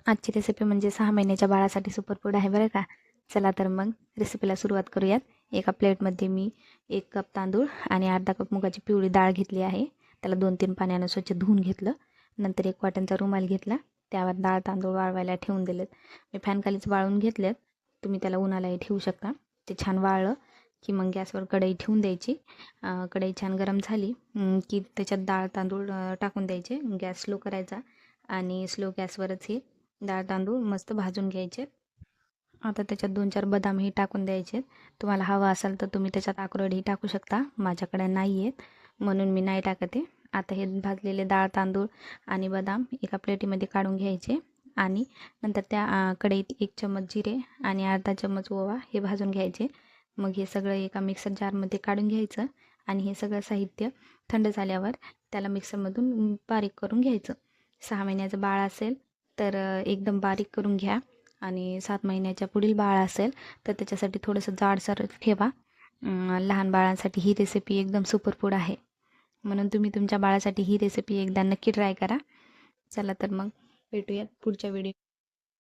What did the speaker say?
आजची रेसिपी म्हणजे 6 महिन्याच्या बाळासाठी सुपर फूड आहे बरं का. चला तर मग रेसिपीला सुरुवात करूयात. एका प्लेटमध्ये मी 1 कप तांदूळ आणि अर्धा कप मुगाची पिवळी डाळ घेतली आहे. त्याला 2-3 पाण्यानं स्वच्छ धुवून घेतलं. नंतर एक कॉटनचा रुमाल घेतला, त्यावर डाळ तांदूळ वाळवायला ठेवून दिलेत. मी फॅनखालीच वाळून घेतलेत. तुम्ही त्याला उन्हालाही ठेवू शकता. ते छान वाळलं की मग गॅसवर कढई ठेवून द्यायची. कढई छान गरम झाली की त्याच्यात डाळ तांदूळ टाकून द्यायचे. गॅस स्लो करायचा आणि स्लो गॅसवरच हे डाळ तांदूळ मस्त भाजून घ्यायचे. आता त्याच्यात 2-4 बदामही टाकून द्यायचे. तुम्हाला हवं असेल तर तुम्ही त्याच्यात अक्रोडही टाकू शकता. माझ्याकडे नाही आहेत म्हणून मी नाही टाकत आहे. आता हे भाजलेले डाळ तांदूळ आणि बदाम एका प्लेटीमध्ये काढून घ्यायचे आणि नंतर त्या कढईत 1 चम्मच जिरे आणि अर्धा चम्मच ओवा हे भाजून घ्यायचे. मग हे सगळं एका मिक्सर जारमध्ये काढून घ्यायचं आणि हे सगळं साहित्य थंड झाल्यावर त्याला मिक्सरमधून बारीक करून घ्यायचं. 6 महिन्याचं बाळ असेल तर एकदम बारीक करून घ्या आणि 7 महिन्याच्या पुढील बाळ असेल तर त्याच्यासाठी थोडंसं जाडसर ठेवा. लहान बाळांसाठी ही रेसिपी एकदम सुपर फूड आहे, म्हणून तुम्ही तुमच्या बाळासाठी ही रेसिपी एकदा नक्की ट्राय करा. चला तर मग भेटूयात पुढच्या व्हिडिओ.